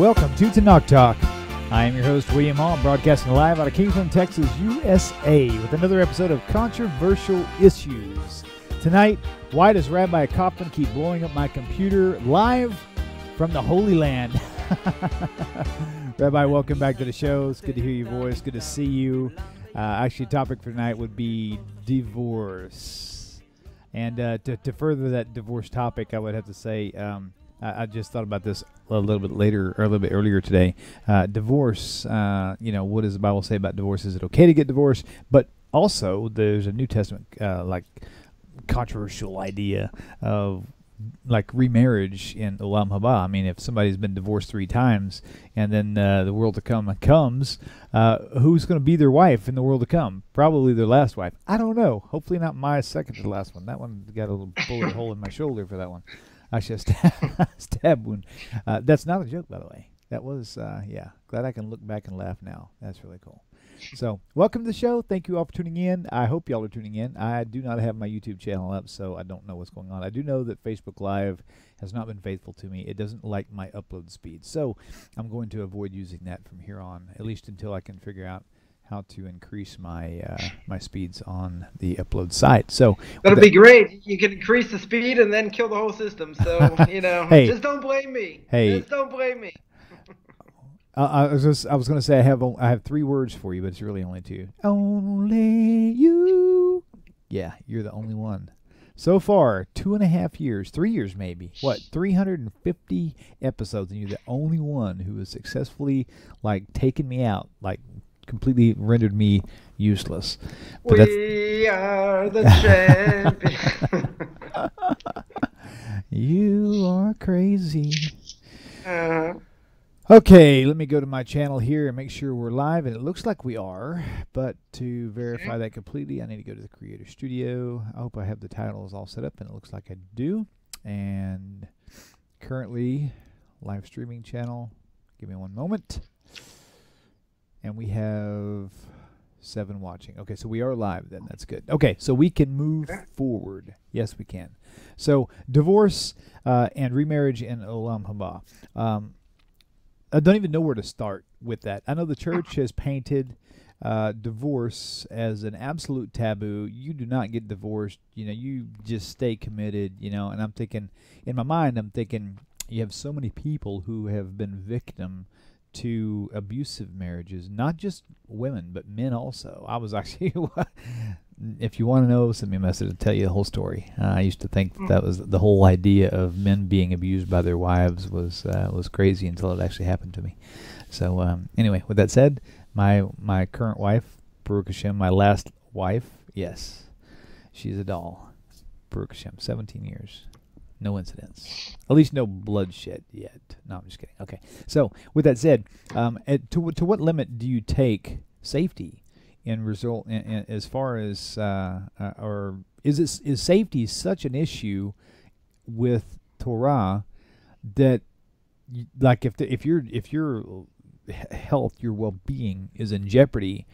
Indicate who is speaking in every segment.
Speaker 1: Welcome to TORAH Talk. I am your host, Wil'Liam Hall, broadcasting live out of Kingston, Texas, USA, with another episode of Controversial Issues. Tonight, why does Rabbi Coffman keep blowing up my computer live from the Holy Land? Rabbi, welcome back to the show. It's good to hear your voice. Good to see you. Actually, topic for tonight would be divorce. And to further that divorce topic, I would have to say, I just thought about this a little bit later, or a little bit earlier today. Divorce, what does the Bible say about divorce? Is it okay to get divorced? But also, there's a New Testament, controversial idea of, remarriage in Olam Haba. I mean, if somebody's been divorced 3 times, and then the world to come comes, who's going to be their wife in the world to come? Probably their last wife. I don't know. Hopefully not my second to the last one. That one got a little bullet hole in my shoulder for that one. Actually, a stab wound. That's not a joke, by the way. That was, glad I can look back and laugh now. That's really cool. So, welcome to the show. Thank you all for tuning in. I hope y'all are tuning in. I do not have my YouTube channel up, so I don't know what's going on. I do know that Facebook Live has not been faithful to me. It doesn't like my upload speed. So, I'm going to avoid using that from here on, at least until I can figure out how to increase my my speeds on the upload site. So
Speaker 2: that'll be great. You can increase the speed and then kill the whole system. So
Speaker 1: hey,
Speaker 2: just don't blame me.
Speaker 1: Hey,
Speaker 2: just don't blame me.
Speaker 1: I was going to say I have 3 words for you, but it's really only 2. Only you. Yeah, you're the only one. So far, 2.5 years, 3 years maybe. 350 episodes, and you're the only one who has successfully taken me out, completely rendered me useless. But we
Speaker 2: are the champions.
Speaker 1: You are crazy. Okay, let me go to my channel here and make sure we're live, and it looks like we are, but to verify that completely, I need to go to the Creator Studio. I hope I have the titles all set up, and it looks like I do. And currently, live streaming channel. Give me one moment. And we have 7 watching. Okay, so we are live then. That's good. Okay, so we can move forward. Yes, we can. So divorce and remarriage in Olam Haba. I don't even know where to start with that. I know the church has painted divorce as an absolute taboo. You do not get divorced. You just stay committed, and I'm thinking, in my mind, you have so many people who have been victim to abusive marriages, not just women, but men also. I was actually, if you want to know, send me a message to tell you the whole story. I used to think that was the whole idea of men being abused by their wives was crazy until it actually happened to me. So anyway, with that said, my current wife, Baruch Hashem, my last wife, yes, she's a doll. Baruch Hashem, 17 years. No incidents. At least no bloodshed yet. No, I'm just kidding. Okay. So, with that said, to what limit do you take safety in as far as, or is safety such an issue with Torah that, if your health, your well-being is in jeopardy,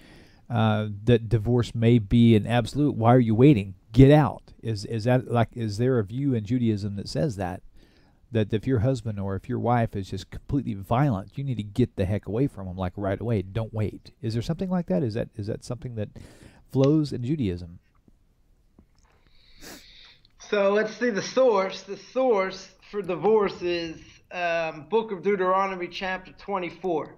Speaker 1: that divorce may be an absolute? Why are you waiting? Get out. Is there a view in Judaism that says that if your husband or if your wife is just completely violent, you need to get the heck away from them right away? Don't wait. Is there something like that? Is that something that flows in Judaism?
Speaker 2: So let's see the source. The source for divorce is Book of Deuteronomy, chapter 24.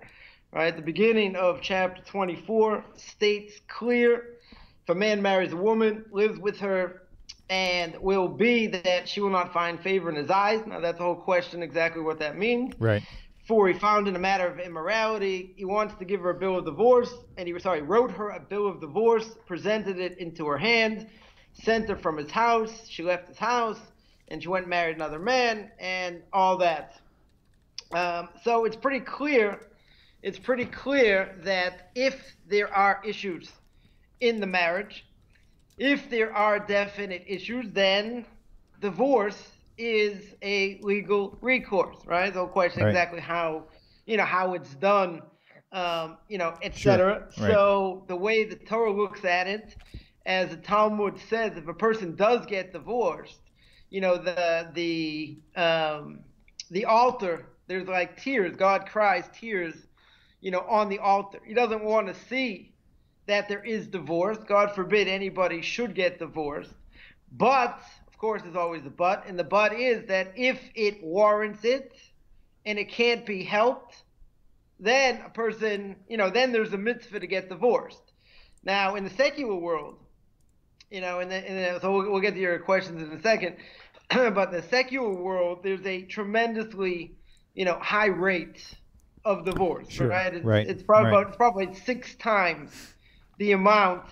Speaker 2: Right, the beginning of chapter 24 states clear: if a man marries a woman, lives with her, and will be that she will not find favor in his eyes. Now, that's the whole question, exactly what that means.
Speaker 1: Right.
Speaker 2: For he found in a matter of immorality, he wants to give her a bill of divorce, and he wrote her a bill of divorce, presented it into her hand, sent her from his house. She left his house, and she went and married another man, and all that. So it's pretty clear. It's pretty clear that if there are issues in the marriage, if there are definite issues, then divorce is a legal recourse, right? The whole question exactly how it's done, et cetera.
Speaker 1: Sure. Right.
Speaker 2: So the way the Torah looks at it, as the Talmud says, if a person does get divorced, the altar there's like tears. God cries tears, on the altar. He doesn't want to see that there is divorce. God forbid anybody should get divorced. But, of course, there's always a but. And the but is that if it warrants it and it can't be helped, then a person, then there's a mitzvah to get divorced. Now, in the secular world, so we'll get to your questions in a second, but in the secular world, there's a tremendously, high rate of divorce,
Speaker 1: sure,
Speaker 2: right?
Speaker 1: It's
Speaker 2: probably 6 times the amount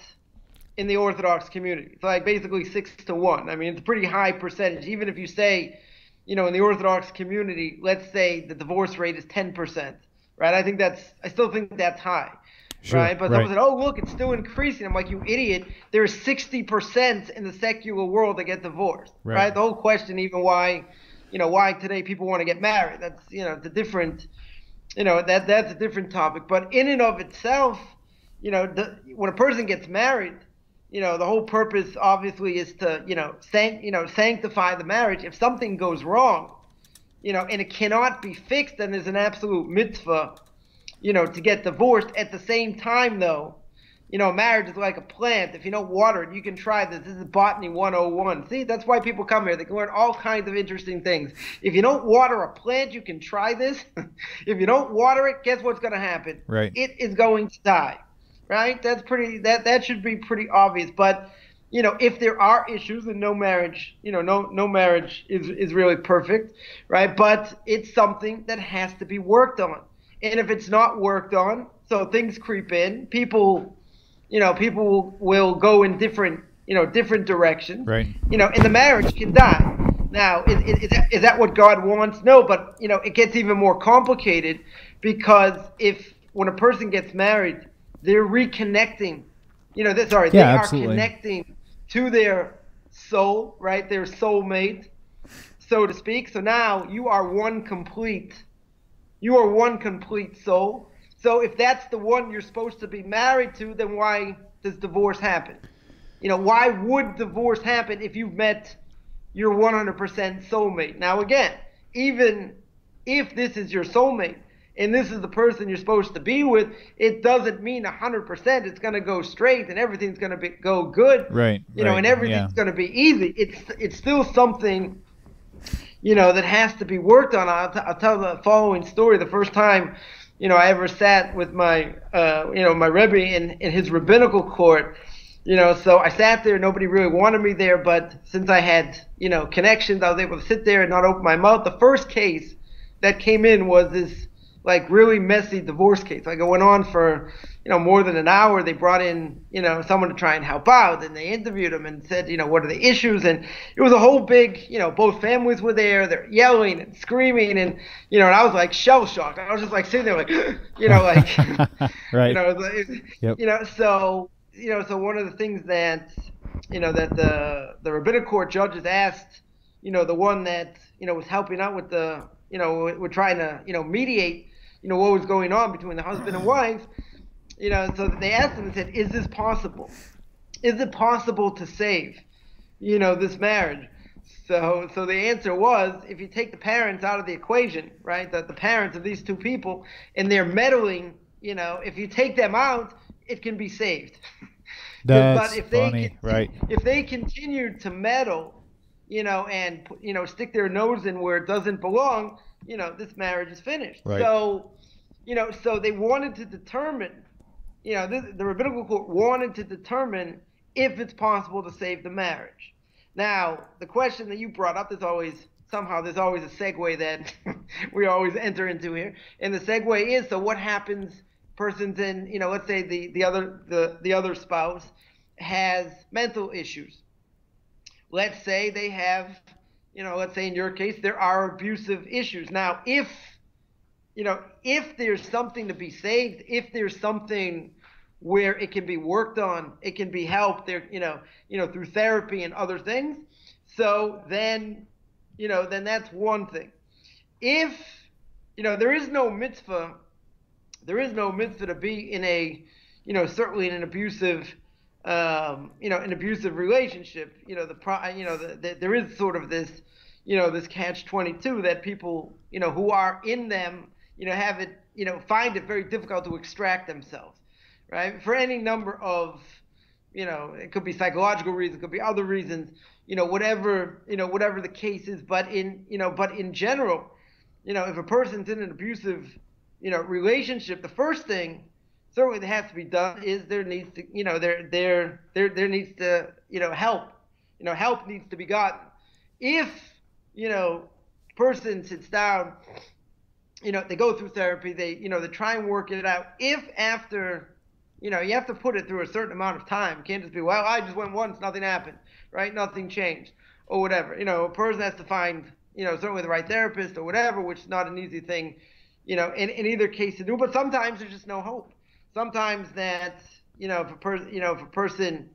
Speaker 2: in the Orthodox community. It's like basically 6 to 1. I mean, it's a pretty high percentage. Even if you say, in the Orthodox community, let's say the divorce rate is 10%, right? I still think that's high.
Speaker 1: Sure,
Speaker 2: right? But someone said, oh, look, it's still increasing. I'm like, you idiot. There's 60% in the secular world that get divorced, right? The whole question, even why today people want to get married. That's, it's a different, that's a different topic. But in and of itself, when a person gets married, the whole purpose obviously is to, sanctify the marriage. If something goes wrong, and it cannot be fixed, then there's an absolute mitzvah, to get divorced. At the same time, though, marriage is like a plant. If you don't water it, you can try this. This is Botany 101. See, that's why people come here. They can learn all kinds of interesting things. If you don't water a plant, you can try this. If you don't water it, guess what's going to happen?
Speaker 1: Right.
Speaker 2: It is going to die. Right? That should be pretty obvious. But, if there are issues, and no marriage, no marriage is really perfect, right? But it's something that has to be worked on. And if it's not worked on, so things creep in, people will go in different directions,
Speaker 1: right?
Speaker 2: And the marriage can die. Now, is that what God wants? No, but, it gets even more complicated, because when a person gets married, they're reconnecting, they are connecting to their soul, right? Their soulmate, so to speak. So now you are one complete soul. So if that's the one you're supposed to be married to, then why does divorce happen? Why would divorce happen if you've met your 100% soulmate? Now again, even if this is your soulmate and this is the person you're supposed to be with, it doesn't mean 100% it's going to go straight and everything's going to go good,
Speaker 1: right?
Speaker 2: And everything's going to be easy. It's still something, that has to be worked on. I'll tell the following story. The first time, I ever sat with my, my Rebbe in his rabbinical court, so I sat there. Nobody really wanted me there, but since I had, connections, I was able to sit there and not open my mouth. The first case that came in was this, like, really messy divorce case. Like, it went on for, more than an hour. They brought in, someone to try and help out, and they interviewed him and said, what are the issues? And it was a whole big, both families were there. They're yelling and screaming, and, and I was like shell shocked. I was just like sitting there like, like,
Speaker 1: right.
Speaker 2: Yep. So one of the things that, that the rabbinic court judges asked, the one that, was helping out with the, we're trying to, mediate, what was going on between the husband and wife, so they asked him and said, is this possible? Is it possible to save, this marriage? So the answer was, if you take the parents out of the equation, right, the parents of these two people, and they're meddling, if you take them out, it can be saved.
Speaker 1: That's
Speaker 2: but if
Speaker 1: funny, right?
Speaker 2: If they continue to meddle, and stick their nose in where it doesn't belong, this marriage is finished.
Speaker 1: Right.
Speaker 2: So, so they wanted to determine, the rabbinical court wanted to determine if it's possible to save the marriage. Now, the question that you brought up, there's always a segue that we always enter into here, and the segue is, so what happens? Person's in, let's say the other spouse has mental issues. Let's say they have, let's say in your case, there are abusive issues. Now, if there's something to be saved, if there's something where it can be worked on, it can be helped there, through therapy and other things. So then that's one thing. If, there is no mitzvah to be in a, certainly in an abusive, an abusive relationship. There is sort of this, this catch-22 that people, who are in them, have it, find it very difficult to extract themselves, right? For any number of, it could be psychological reasons, it could be other reasons, whatever the case is. But in general, if a person's in an abusive, relationship, the first thing certainly that has to be done is there needs to, there needs to, help. Help needs to be gotten. If, person sits down, they go through therapy, they try and work it out. If after, you have to put it through a certain amount of time. It can't just be, well, I just went once, nothing happened, right? Nothing changed or whatever. A person has to find, certainly the right therapist or whatever, which is not an easy thing, in either case to do. But sometimes there's just no hope. Sometimes that, if a person,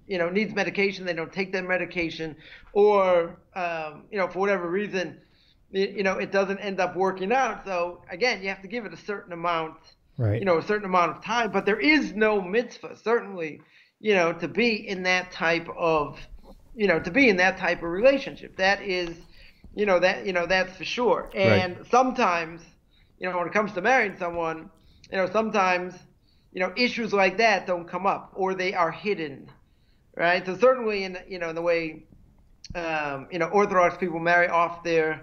Speaker 2: needs medication, they don't take their medication, or, for whatever reason, it doesn't end up working out. So again, you have to give it a certain amount,
Speaker 1: right.
Speaker 2: A certain amount of time. But there is no mitzvah, certainly, to be in that type of, relationship. That is, that's for sure. And right. Sometimes, when it comes to marrying someone, sometimes, issues like that don't come up, or they are hidden, right? So certainly in the way, Orthodox people marry off their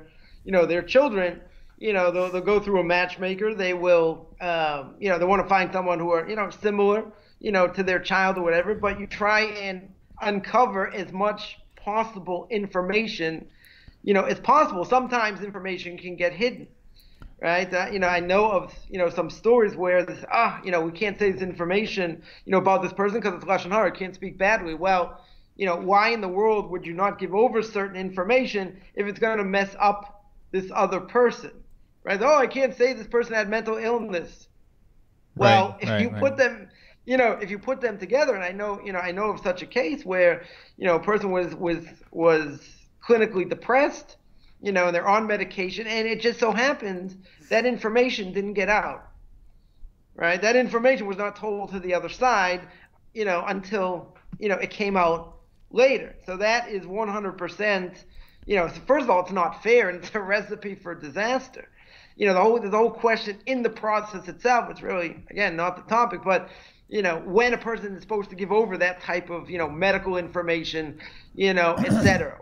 Speaker 2: children, they'll go through a matchmaker. They will, they want to find someone who are, similar, to their child or whatever, but you try and uncover as much possible information, as possible. Sometimes information can get hidden. Right. I know of, some stories where this, we can't say this information, about this person because it's Lashon Hara, can't speak badly. Well, why in the world would you not give over certain information if it's going to mess up this other person? Right. Oh, I can't say this person had mental illness. Well, if you put them, if you put them together, and I know of such a case where, a person was clinically depressed, and they're on medication, and it just so happened that information didn't get out, right? That information was not told to the other side, until, it came out later. So that is 100%, so first of all, it's not fair, and it's a recipe for disaster. The whole question in the process itself, it's really, again, not the topic, but, when a person is supposed to give over that type of, medical information, et cetera.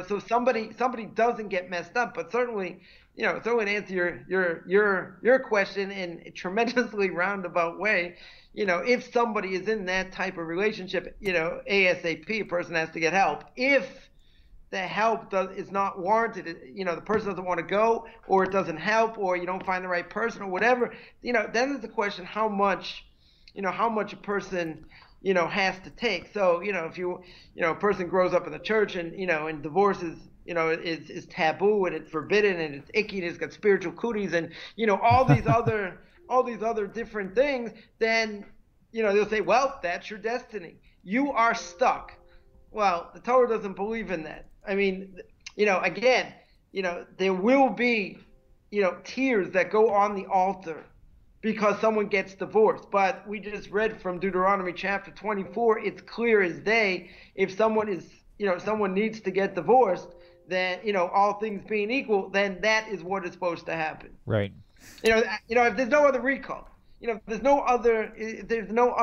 Speaker 2: So somebody doesn't get messed up, but certainly, certainly to answer your question in a tremendously roundabout way, if somebody is in that type of relationship, ASAP, a person has to get help. If the help is not warranted, the person doesn't want to go, or it doesn't help, or you don't find the right person or whatever, then is the question how much a person has to take. So, if a person grows up in the church and, and divorce is taboo and it's forbidden and it's icky and it's got spiritual cooties and, all these other different things, then, they'll say, well, that's your destiny. You are stuck. Well, the Torah doesn't believe in that. I mean, again, there will be, tears that go on the altar because someone gets divorced. But we just read from Deuteronomy chapter 24, it's clear as day, if someone is, someone needs to get divorced, then, all things being equal, then that is what is supposed to happen.
Speaker 1: Right.
Speaker 2: If there's no other recall, if there's no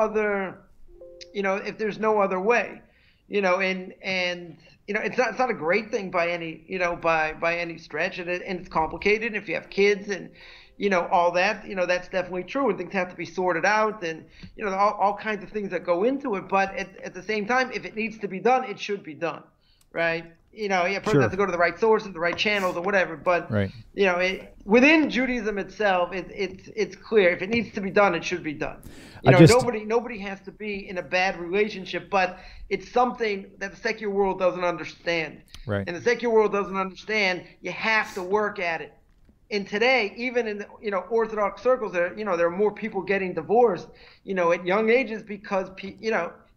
Speaker 2: other way, and it's not a great thing by any, by any stretch, and it's complicated if you have kids and, all that, that's definitely true, and things have to be sorted out, and, all kinds of things that go into it. But at the same time, if it needs to be done, it should be done, right? A person has to go to the right sources, the right channels, or whatever. But right. Within Judaism itself, it's clear if it needs to be done, it should be done. Nobody has to be in a bad relationship, but it's something that the secular world doesn't understand.
Speaker 1: Right.
Speaker 2: And the secular world doesn't understand. You have to work at it. And today, even in the, Orthodox circles, there are more people getting divorced, at young ages because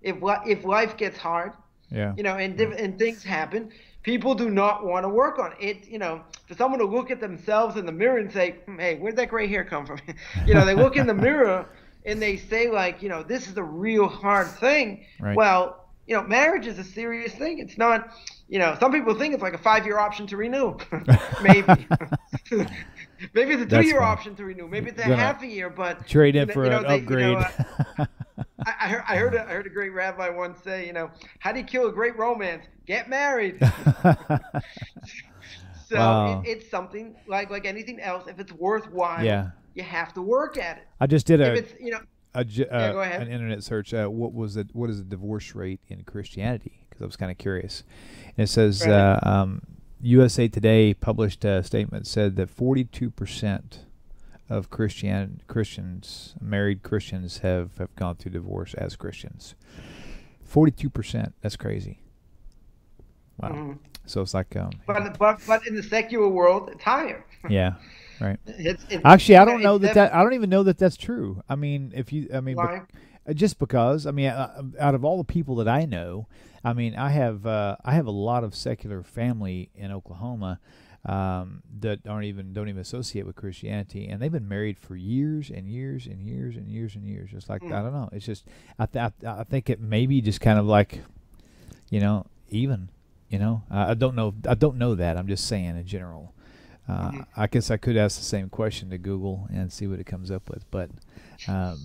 Speaker 2: if life gets hard. Yeah. And things happen, people do not want to work on it. For someone to look at themselves in the mirror and say, hey, where'd that gray hair come from? They look in the mirror and they say, like, this is a real hard thing. Right. Well, marriage is a serious thing. It's not, some people think it's like a 5-year option to renew. Maybe. Maybe it's a 2-year option to renew. Maybe it's a half a year, but
Speaker 1: trade in for an upgrade.
Speaker 2: I heard a great rabbi once say, how do you kill a great romance? Get married. So
Speaker 1: wow.
Speaker 2: it's something like anything else. If it's worthwhile, you have to work at it.
Speaker 1: I just did
Speaker 2: go ahead.
Speaker 1: an internet search. What is the divorce rate in Christianity? Because I was kind of curious. And it says USA Today published a statement said that 42% of married Christians have gone through divorce as Christians. 42%. That's crazy. Wow. Mm-hmm. So it's like
Speaker 2: but in the secular world it's higher.
Speaker 1: Yeah. Right. Actually, I don't know that I don't even know that that's true. I mean,
Speaker 2: why?
Speaker 1: Just because out of all the people that I know, I have a lot of secular family in Oklahoma that don't even associate with Christianity, and they've been married for years and years and years and years and years. Just like I don't know. It's just I think it may be just kind of like, even. I don't know that. I'm just saying in general. I guess I could ask the same question to Google and see what it comes up with, but
Speaker 2: at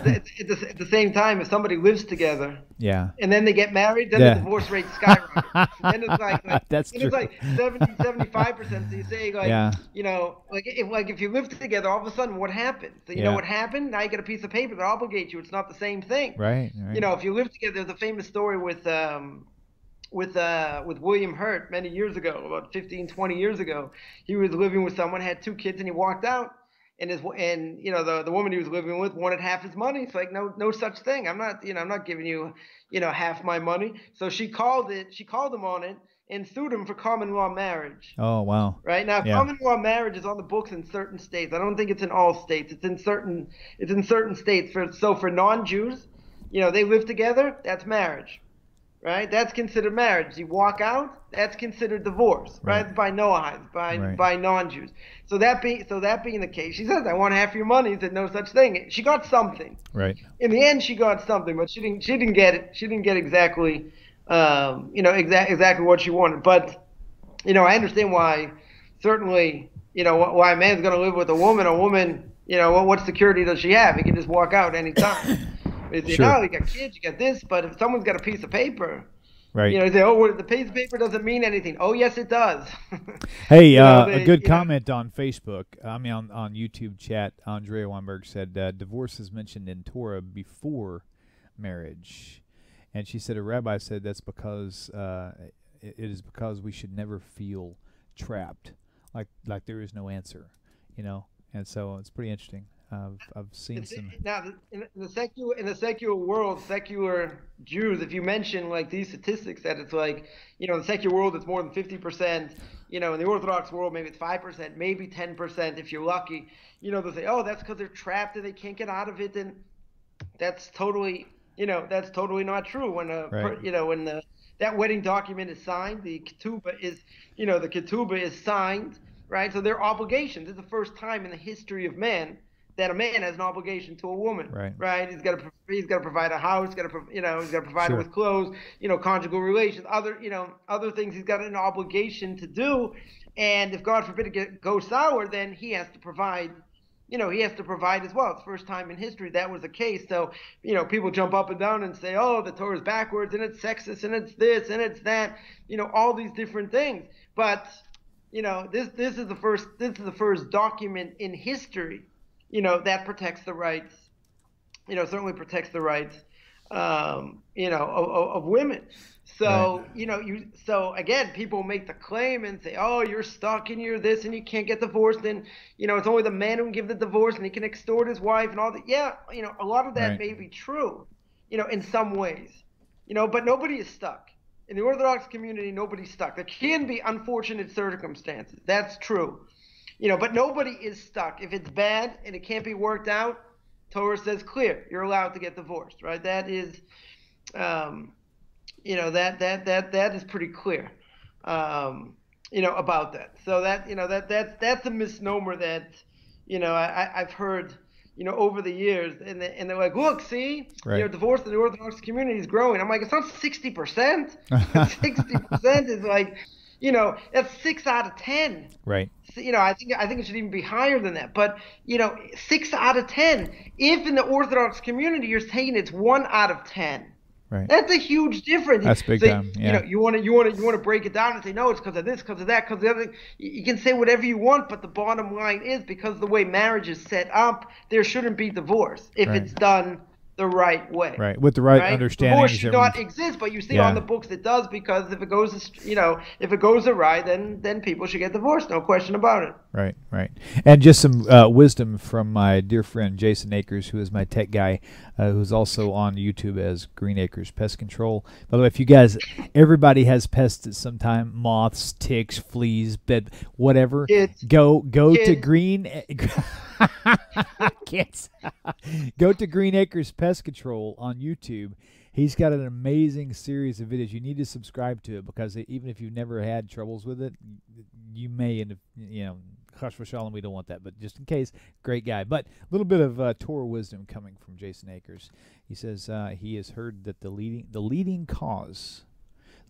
Speaker 2: the same time, if somebody lives together, and then they get married, then the divorce rate skyrockets. And it's like
Speaker 1: that's true.
Speaker 2: It's like 70-75%. So you say if you live together, all of a sudden what happened? So you know what happened? Now you get a piece of paper that obligates you. It's not the same thing,
Speaker 1: right?
Speaker 2: If you live together, there's a famous story with wil'Liam Hurt many years ago, about 15-20 years ago. He was living with someone, had 2 kids, and he walked out, and the woman he was living with wanted half his money. It's like no such thing. I'm not giving you half my money. So she called him on it and sued him for common law marriage.
Speaker 1: Oh wow.
Speaker 2: Right now, common law marriage is on the books in certain states. I don't think it's in all states. It's in certain states. For non-Jews, they live together, that's marriage. Right, that's considered marriage. You walk out, that's considered divorce. Right, by Noahides, by non-Jews. So that being the case, she says, "I want half your money." He said, "No such thing." She got something.
Speaker 1: Right.
Speaker 2: In the end, she got something, but she didn't get it. She didn't get exactly, exactly what she wanted. But, I understand why. Certainly, why a man's going to live with a woman. A woman, what security does she have? He can just walk out anytime. You got kids, you got this, but if someone's got a piece of paper,
Speaker 1: right?
Speaker 2: You say, the piece of paper doesn't mean anything. Oh, yes, it does.
Speaker 1: Hey, a good comment on Facebook. On YouTube chat. Andrea Weinberg said divorce is mentioned in Torah before marriage, and she said a rabbi said that's because it is because we should never feel trapped, like there is no answer, and so it's pretty interesting. I've seen some.
Speaker 2: Now, in the secular world, secular Jews, if you mention like these statistics, that it's like, in the secular world, it's more than 50%. In the Orthodox world, maybe it's 5%, maybe 10% if you're lucky. They'll say, oh, that's because they're trapped and they can't get out of it, and that's totally not true. When that wedding document is signed, the ketubah is signed, right? So their obligations. This is the first time in the history of man that a man has an obligation to a woman, right? He's got to provide a house, he's got to provide her with clothes, conjugal relations, other things he's got an obligation to do. And if God forbid it goes sour, then he has to provide, as well. It's the first time in history that was the case. So, people jump up and down and say, oh, the Torah is backwards and it's sexist and it's this and it's that, all these different things. But, this is the first document in history that protects the rights, certainly protects the rights, of women. So, so again, people make the claim and say, oh, you're stuck and you're this and you can't get divorced. And, it's only the man who can give the divorce and he can extort his wife and all that. Yeah. A lot of that may be true, in some ways, but nobody is stuck. In the Orthodox community, nobody's stuck. There can be unfortunate circumstances. That's true. But nobody is stuck. If it's bad and it can't be worked out, Torah says clear, you're allowed to get divorced, right? That is, that is pretty clear, about that. So that's a misnomer that, I've heard over the years, and they're like, look, see, divorce in the Orthodox community is growing. I'm like, it's not 60%. 60% is like, that's 6 out of 10.
Speaker 1: Right.
Speaker 2: So, I think it should even be higher than that. But 6 out of 10. If in the Orthodox community you're saying it's 1 out of 10.
Speaker 1: Right.
Speaker 2: That's a huge difference.
Speaker 1: That's big time. Yeah.
Speaker 2: You want to break it down and say, no, it's because of this, because of that, because of the other. You can say whatever you want, but the bottom line is, because of the way marriage is set up, there shouldn't be divorce if it's done the right way.
Speaker 1: Right. With the right understanding.
Speaker 2: Divorce should not exist, but you see on the books it does, because if it goes awry, then people should get divorced. No question about it.
Speaker 1: Right. Right. And just some wisdom from my dear friend Jason Akers, who is my tech guy, who's also on YouTube as Green Acres Pest Control. By the way, if you guys, everybody has pests at some time: moths, ticks, fleas, bed, whatever.
Speaker 2: Kids.
Speaker 1: Go to Green. Kids. Go to Green Acres Pest Control on YouTube. He's got an amazing series of videos. You need to subscribe to it, because even if you've never had troubles with it, you may end up, hush for shalom, we don't want that, but just in case, great guy. But a little bit of Torah wisdom coming from Jason Akers. He says he has heard that the leading cause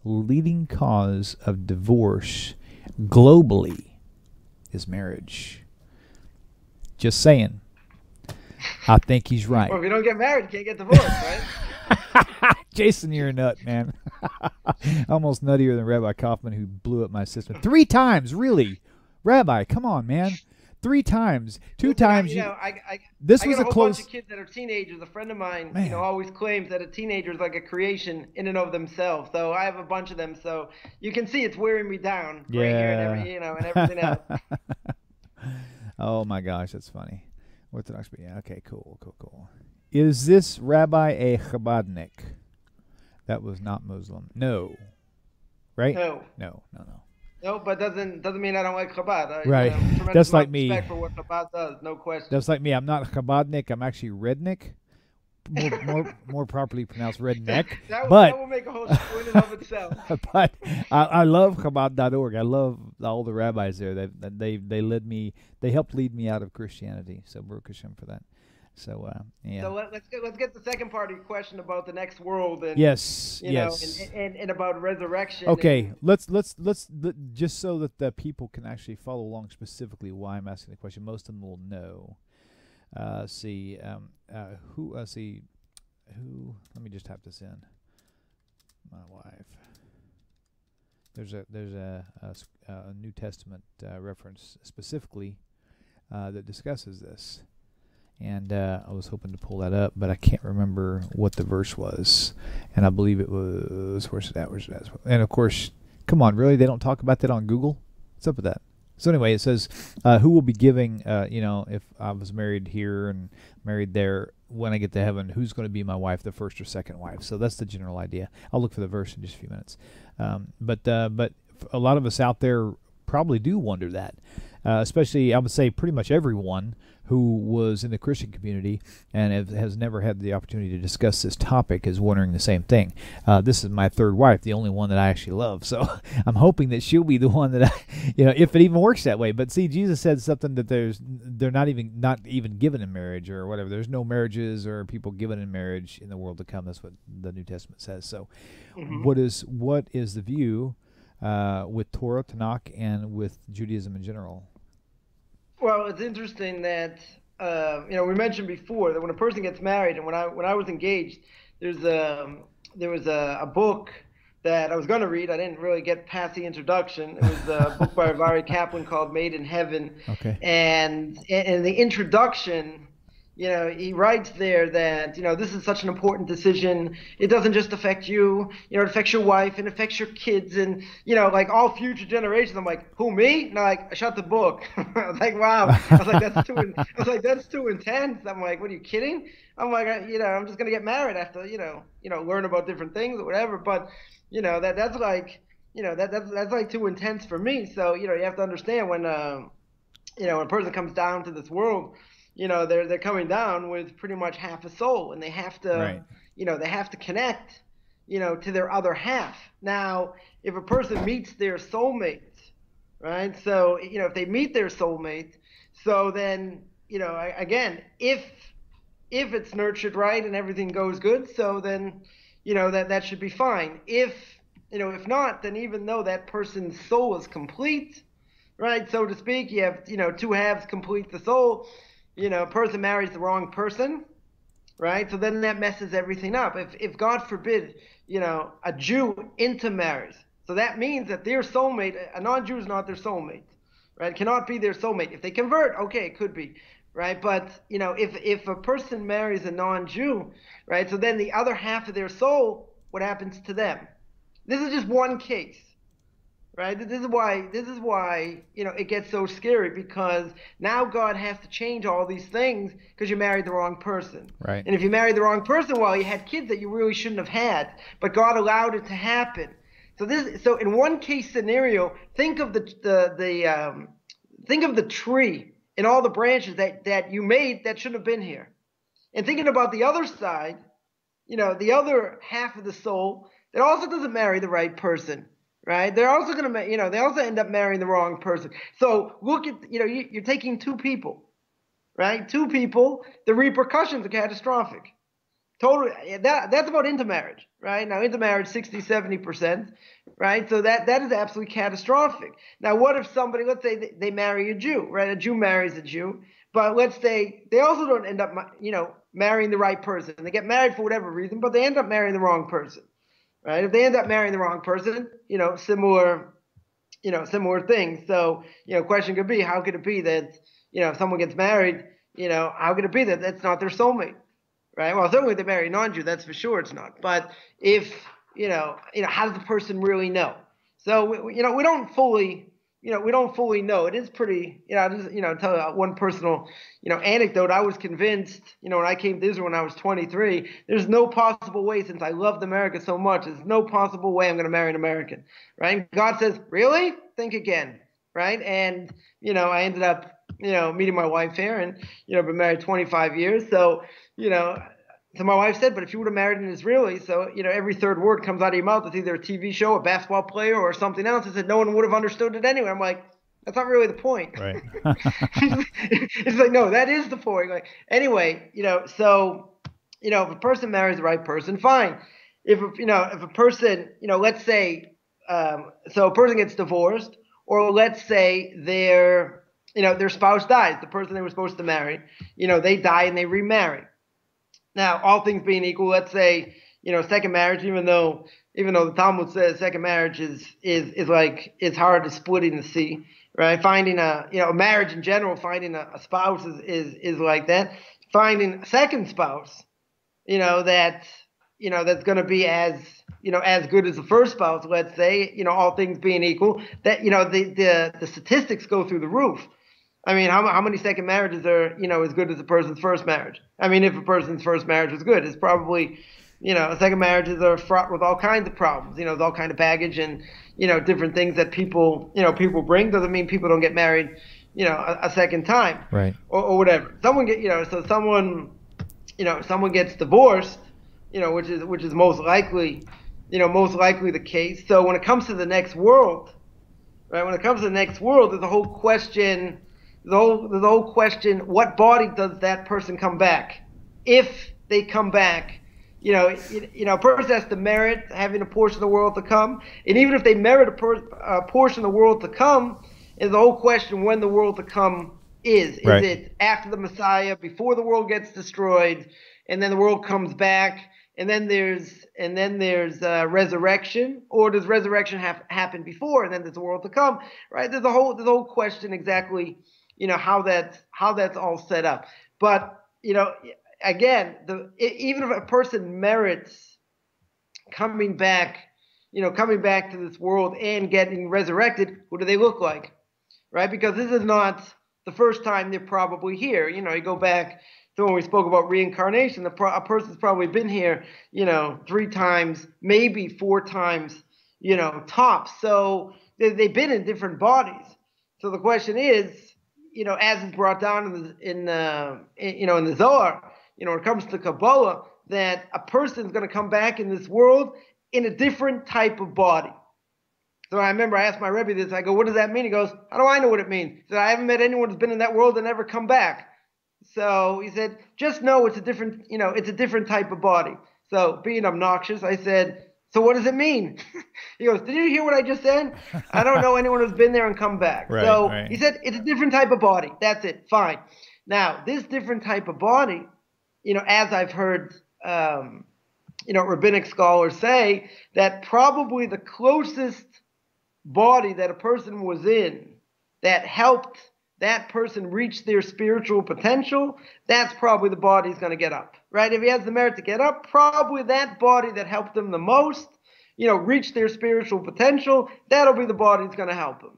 Speaker 1: of divorce globally is marriage. Just saying. I think he's right.
Speaker 2: Well, if you don't get married, you can't get divorced, right?
Speaker 1: Jason, you're a nut, man. Almost nuttier than Rabbi Coffman, who blew up my system 3 times. Really, Rabbi, come on, man. 3 times, 2 times. This was a close.
Speaker 2: Bunch of kids that are teenagers. A friend of mine, always claims that a teenager is like a creation in and of themselves. So I have a bunch of them. So you can see it's wearing me down.
Speaker 1: Yeah.
Speaker 2: Right here and everything else.
Speaker 1: Oh my gosh, that's funny. Orthodox, yeah. Okay, cool. Is this rabbi a Chabadnik? That was not Muslim. No. Right?
Speaker 2: No. No, but doesn't mean I don't like Chabad.
Speaker 1: Right. That's like me.
Speaker 2: Respect for what Chabad does, no question.
Speaker 1: That's like me. I'm not Chabadnik. I'm actually redneck. More properly pronounced redneck. that
Speaker 2: will make a whole show in and of itself.
Speaker 1: But I love Chabad.org. I love all the rabbis there. They helped lead me out of Christianity. So Baruch Hashem for that. So yeah.
Speaker 2: So let's get the second part of your question about the next world and
Speaker 1: yes,
Speaker 2: and about resurrection.
Speaker 1: Okay, let's just so that the people can actually follow along specifically why I'm asking the question. Most of them will know. Who? Let me just type this in. My wife. There's a New Testament reference specifically that discusses this, and I was hoping to pull that up, but I can't remember what the verse was, and I believe it was where's that? And of course, come on, really? They don't talk about that on Google? What's up with that? So anyway, it says, who will be giving, if I was married here and married there, when I get to heaven, who's going to be my wife, the first or second wife? So that's the general idea. I'll look for the verse in just a few minutes. But a lot of us out there probably do wonder that, especially, I would say, pretty much everyone who was in the Christian community and has never had the opportunity to discuss this topic is wondering the same thing. This is my third wife, the only one that I actually love. So I'm hoping that she'll be the one that if it even works that way. But see, Jesus said something that they're not even given in marriage or whatever. There's no marriages or people given in marriage in the world to come. That's what the New Testament says. So what is the view with Torah, Tanakh, and with Judaism in general?
Speaker 2: Well, it's interesting that we mentioned before that when a person gets married, and when I was engaged, there was a book that I was going to read. I didn't really get past the introduction. It was a book by Vari Kaplan called Made in Heaven. Okay. And in the introduction, he writes there that, this is such an important decision. It doesn't just affect you, it affects your wife and affects your kids and, like all future generations. I'm like, who, me? And I shut the book. I was like, wow. I was like, that's too intense. I'm like, what, are you kidding? I'm like, I'm just going to get married after, learn about different things or whatever. But, that's like, that's like too intense for me. So, you have to understand when, when a person comes down to this world, they're coming down with pretty much half a soul, and they have to, they have to connect, to their other half. Now, if a person meets their soulmate, right? So, if they meet their soulmate, so then, again, if it's nurtured right and everything goes good, so then, that should be fine. If not, then even though that person's soul is complete, right, so to speak, you have, two halves complete the soul, a person marries the wrong person, right? So then that messes everything up. If God forbid, a Jew intermarries, so that means that their soulmate, a non-Jew is not their soulmate, right? It cannot be their soulmate. If they convert, okay, it could be, right? But, if a person marries a non-Jew, right, so then the other half of their soul, what happens to them? This is just one case. Right? This is why it gets so scary, because now God has to change all these things because you married the wrong person.
Speaker 1: Right.
Speaker 2: And if you married the wrong person, well, you had kids that you really shouldn't have had, but God allowed it to happen. So in one case scenario, think of the tree and all the branches that you made that shouldn't have been here. And thinking about the other side, the other half of the soul that also doesn't marry the right person. Right? They're also going to, they also end up marrying the wrong person. So look at, you're taking two people, right? Two people, the repercussions are catastrophic. Totally. That's about intermarriage, right? Now, intermarriage, 60-70%, right? So that is absolutely catastrophic. Now, what if somebody, let's say they marry a Jew, right? A Jew marries a Jew, but let's say they also don't end up, marrying the right person. They get married for whatever reason, but they end up marrying the wrong person. Right? If they end up marrying the wrong person, similar things. So, question could be, how could it be that, if someone gets married, how could it be that that's not their soulmate? Right? Well, certainly if they marry a non-Jew, that's for sure it's not. But if, how does the person really know? So, we don't fully know. It is pretty, tell you one personal, anecdote. I was convinced, when I came to Israel when I was 23, there's no possible way, since I loved America so much, there's no possible way I'm going to marry an American, right? And God says, really? Think again, right? And, I ended up, meeting my wife here and, been married 25 years. So, so my wife said, but if you would have married an Israeli, so, every third word comes out of your mouth, it's either a TV show, a basketball player, or something else. I said, no one would have understood it anyway. I'm like, that's not really the point. Right. It's like, no, that is the point. Like, anyway, so, if a person marries the right person, fine. If a person, let's say, so a person gets divorced, or let's say their spouse dies, the person they were supposed to marry, they die and they remarry. Now, all things being equal, let's say, second marriage, even though the Talmud says second marriage is hard to split in the sea, right? Finding a marriage in general, finding a spouse is like that. Finding a second spouse, that's going to be as good as the first spouse, let's say, all things being equal, that, the statistics go through the roof. I mean, how many second marriages are, as good as a person's first marriage? I mean, if a person's first marriage was good, it's probably, second marriages are fraught with all kinds of problems, all kind of baggage and, different things that people bring. Doesn't mean people don't get married, a second time. Right. Or whatever. Someone gets divorced, which is most likely the case. So when it comes to the next world, right? When it comes to the next world, there's a whole question. The whole question, what body does that person come back? If they come back, a person has to merit having a portion of the world to come. And even if they merit a portion of the world to come, is the whole question when the world to come is. Right. Is it after the Messiah, before the world gets destroyed, and then the world comes back, and then there's resurrection, or does resurrection happen before, and then there's the world to come? Right? There's a whole question exactly. How that's all set up. But, again, even if a person merits coming back to this world and getting resurrected, what do they look like? Right? Because this is not the first time they're probably here. You go back to when we spoke about reincarnation, a person's probably been here, 3 times, maybe 4 times, tops. So they've been in different bodies. So the question is, as is brought down in the Zohar, when it comes to Kabbalah, that a person is going to come back in this world in a different type of body. So I remember I asked my Rebbe this. I go, what does that mean? He goes, how do I know what it means? He said, I haven't met anyone who's been in that world and never come back. So he said, just know it's a different, it's a different type of body. So being obnoxious, I said, so what does it mean? He goes, did you hear what I just said? I don't know anyone who's been there and come back.
Speaker 1: Right.
Speaker 2: He said, it's a different type of body. That's it. Fine. Now, this different type of body, as I've heard, rabbinic scholars say, that probably the closest body that a person was in that helped that person reach their spiritual potential, that's probably the body he's going to get up, right? If he has the merit to get up, probably that body that helped them the most, reach their spiritual potential, that'll be the body that's going to help him.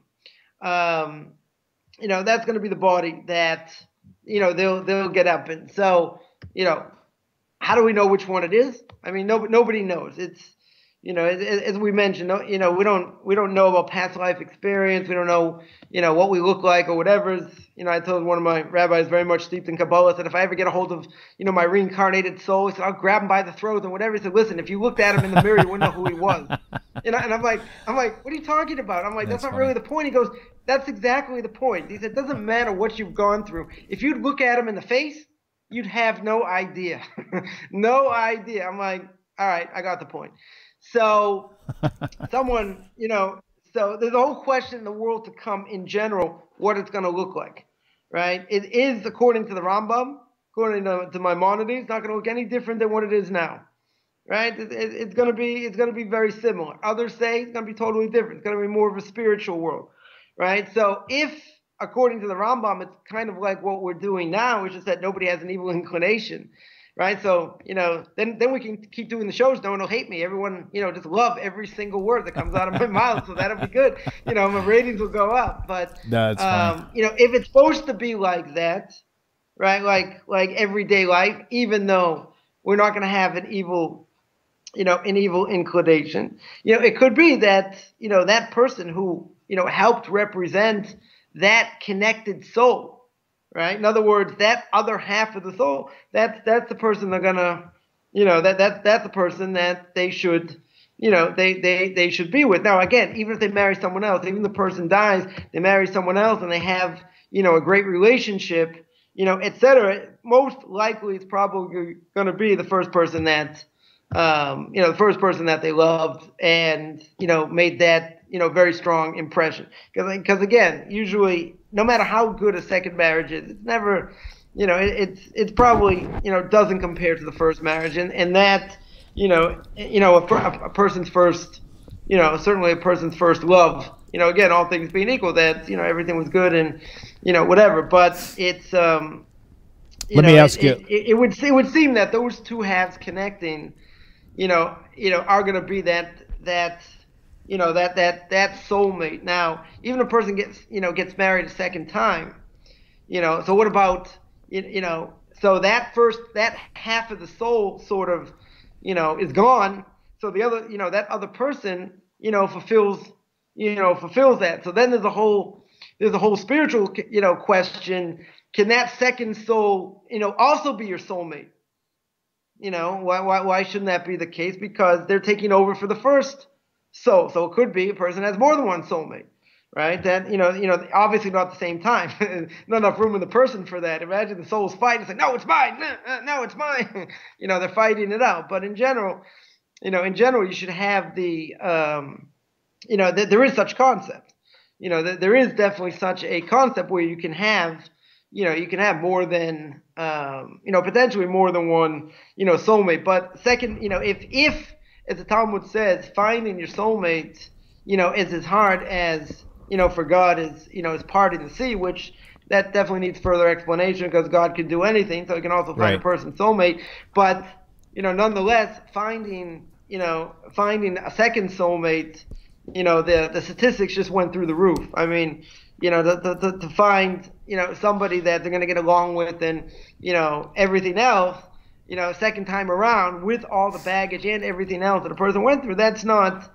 Speaker 2: That's going to be the body that, they'll get up in. So, how do we know which one it is? I mean, nobody knows. It's, as we mentioned, we don't know about past life experience. We don't know, what we look like or whatever. I told one of my rabbis very much steeped in Kabbalah, said if I ever get a hold of, my reincarnated soul, he said, I'll grab him by the throat and whatever. He said, listen, if you looked at him in the mirror, you wouldn't know who he was. And I'm like, what are you talking about? I'm like, that's not
Speaker 1: funny.
Speaker 2: really the point. He goes, that's exactly the point. He said, it doesn't matter what you've gone through. If you'd look at him in the face, you'd have no idea. No idea. I'm like, all right, I got the point. So someone, so there's a whole question in the world to come in general, what it's going to look like, right? It is, according to the Rambam, according to Maimonides, not going to look any different than what it is now, right? It's going to be very similar. Others say it's going to be totally different. It's going to be more of a spiritual world, right? So if, according to the Rambam, it's kind of like what we're doing now, which is that nobody has an evil inclination, right? So, then we can keep doing the shows. No one will hate me. Everyone, just love every single word that comes out of my mouth. So that'll be good. My ratings will go up. But,
Speaker 1: no, that's fine.
Speaker 2: If it's supposed to be like that, right? Like everyday life, even though we're not going to have an evil inclination, it could be that, that person who, helped represent that connected soul, right? In other words, that other half of the soul, that's the person they're gonna, that's the person that they should, they should be with. Now, again, even if they marry someone else, even the person dies, they marry someone else, and they have, a great relationship, etc. Most likely, it's probably going to be the first person that, the first person that they loved, and made that very strong impression. Because again, usually, no matter how good a second marriage is, it's never, it's probably, doesn't compare to the first marriage. And that, a person's first, certainly a person's first love, again, all things being equal, that, everything was good and, whatever. But it's,
Speaker 1: let me ask you.
Speaker 2: It would seem that those two halves connecting, are going to be that soulmate. Now, even a person gets married a second time, so what about, so that half of the soul sort of, is gone. So the other, that other person, fulfills that. So then there's a whole spiritual, question. Can that second soul, also be your soulmate? Why shouldn't that be the case? Because they're taking over for the first soul. So it could be a person has more than one soulmate, right? That, obviously not at the same time. Not enough room in the person for that. Imagine the souls fighting. It's like, no, it's mine. No, it's mine. They're fighting it out. But in general, you should have the, there is such concept. There is definitely such a concept where you can have, more than, potentially more than one, soulmate. But second, if as the Talmud says, finding your soulmate, is as hard as, for God is parting the sea, which that definitely needs further explanation because God can do anything. So he can also find a person's soulmate. But, nonetheless, finding a second soulmate, the statistics just went through the roof. I mean, to find, somebody that they're going to get along with and, everything else, second time around with all the baggage and everything else that a person went through, that's not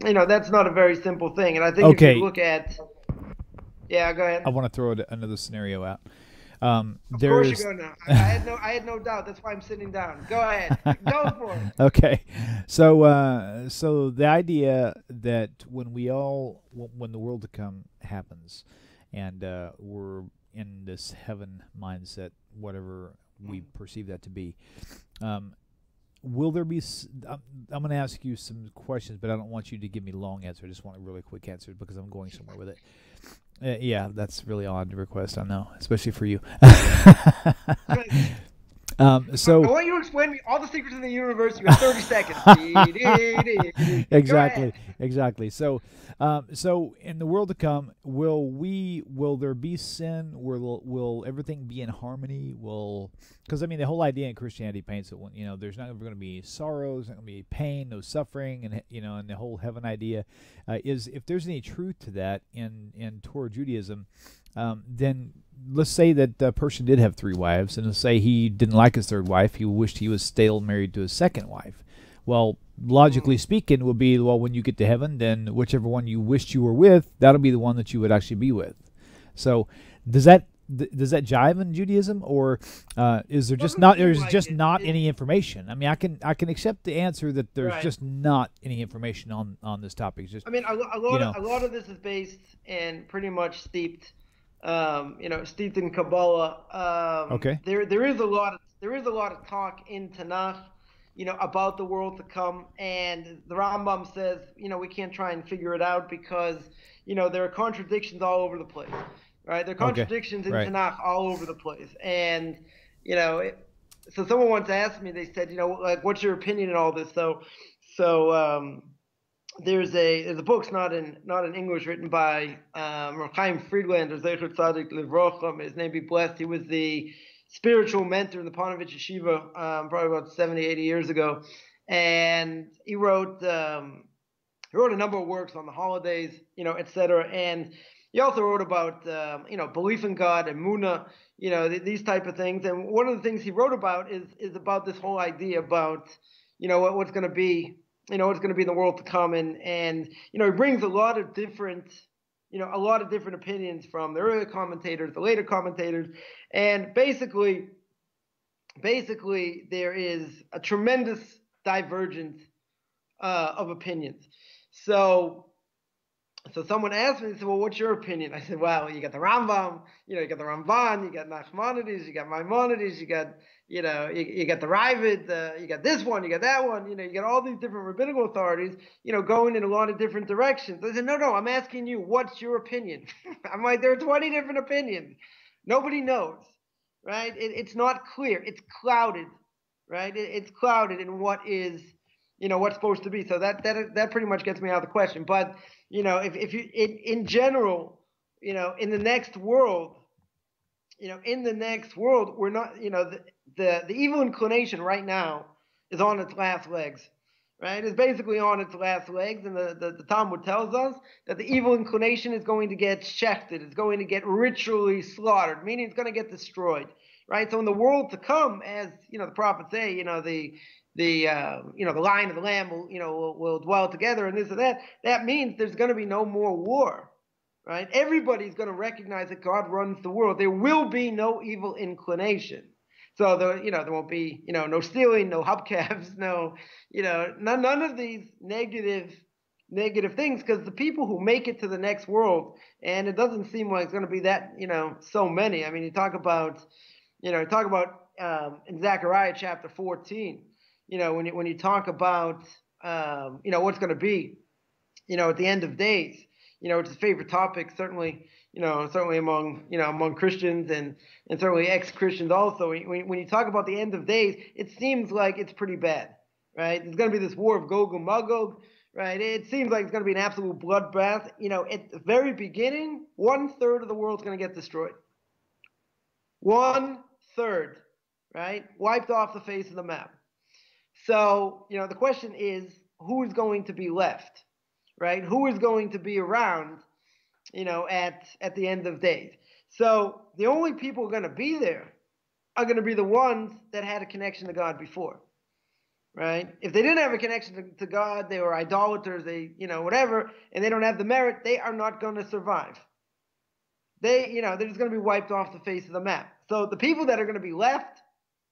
Speaker 2: a very simple thing. And I think if you look at, yeah, go ahead.
Speaker 1: I want to throw another scenario out.
Speaker 2: Of course you're going to. I had no doubt. That's why I'm sitting down. Go ahead. Go for it.
Speaker 1: Okay. So the idea that when the world to come happens and we're in this heaven mindset whatever we perceive that to be. Will there be? I'm going to ask you some questions, but I don't want you to give me long answers. I just want a really quick answer because I'm going somewhere with it. Yeah, that's really odd request. I know, especially for you. So
Speaker 2: I want you to explain me all the secrets in the universe. You have 30 seconds.
Speaker 1: Exactly. So in the world to come, will there be sin? Will everything be in harmony? Because I mean, the whole idea in Christianity paints it when there's not going to be sorrows, not going to be pain, no suffering, and and the whole heaven idea is, if there's any truth to that in Torah Judaism, then let's say that the person did have 3 wives, and let's say he didn't like his 3rd wife. He wished he was still married to his 2nd wife. Well, logically speaking, would be, well, when you get to heaven, then whichever one you wished you were with, that'll be the one that you would actually be with. So does that jive in Judaism, or is there just not any information? I mean, I can accept the answer that there's just not any information on this topic. It's just,
Speaker 2: I mean, a lot of this is based and pretty much steeped in Kabbalah.
Speaker 1: Okay.
Speaker 2: There is a lot of talk in Tanakh, about the world to come, and the Rambam says, we can't try and figure it out because, there are contradictions all over the place, right? There are contradictions in Tanakh all over the place, and so someone once asked me, they said, like, what's your opinion on all this? So there's a book, not in English, written by Rabbi Chaim Friedlander, Zecher Tzadik Livrocha, his name be blessed. He was the spiritual mentor in the Panovich Yeshiva probably about 70, 80 years ago, and he wrote a number of works on the holidays, etc. And he also wrote about belief in God and Emunah, these type of things. And one of the things he wrote about is about this whole idea about what's going to be. What's going to be in the world to come, and he brings a lot of different opinions from the earlier commentators, the later commentators, and basically there is a tremendous divergence of opinions. So someone asked me, they said, well, what's your opinion? I said, well, you got the Rambam, you got the Ramban, you got Nachmanides, you got Maimonides, you got you got the Ravid, you got this one, you got that one, you got all these different rabbinical authorities, going in a lot of different directions. I said, no, I'm asking you, what's your opinion? I'm like, there are 20 different opinions. Nobody knows, right? It's not clear. It's clouded, right? It's clouded in what is, what's supposed to be. So that pretty much gets me out of the question. But, if you, in general, in the next world, we're not, the evil inclination right now is on its last legs, right? It's basically on its last legs, and the Talmud tells us that the evil inclination is going to get shechted, it's going to get ritually slaughtered, meaning it's going to get destroyed, right? So in the world to come, as the prophets say, the lion and the lamb will dwell together, and this and that. That means there's going to be no more war. Right? Everybody's going to recognize that God runs the world. There will be no evil inclination. So there won't be, no stealing, no hubcaps, no, none of these negative things, because the people who make it to the next world, and it doesn't seem like it's going to be that, so many. I mean, you talk about in Zechariah chapter 14, when you talk about, what's going to be, at the end of days. It's a favorite topic, certainly among Christians and certainly ex-Christians also. When you talk about the end of days, it seems like it's pretty bad, right? There's going to be this war of Gog and Magog, right? It seems like it's going to be an absolute bloodbath. At the very beginning, 1/3 of the world's going to get destroyed. 1/3, right? Wiped off the face of the map. So, the question is, who is going to be left? Right? Who is going to be around, at the end of days? So the only people who are going to be there are going to be the ones that had a connection to God before, right? If they didn't have a connection to God, they were idolaters, they, whatever, and they don't have the merit, they are not going to survive. They're just going to be wiped off the face of the map. So the people that are going to be left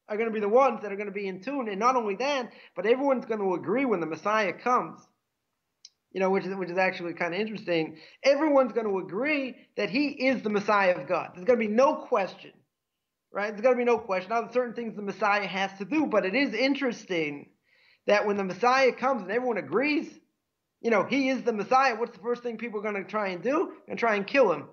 Speaker 2: are going to be the ones that are going to be in tune. And not only that, but everyone's going to agree when the Messiah comes, which is actually kind of interesting. Everyone's going to agree that he is the Messiah of God. There's going to be no question, right? There's going to be no question. Now, there's certain things the Messiah has to do, but it is interesting that when the Messiah comes and everyone agrees, he is the Messiah, what's the first thing people are going to try and do? And try and kill him,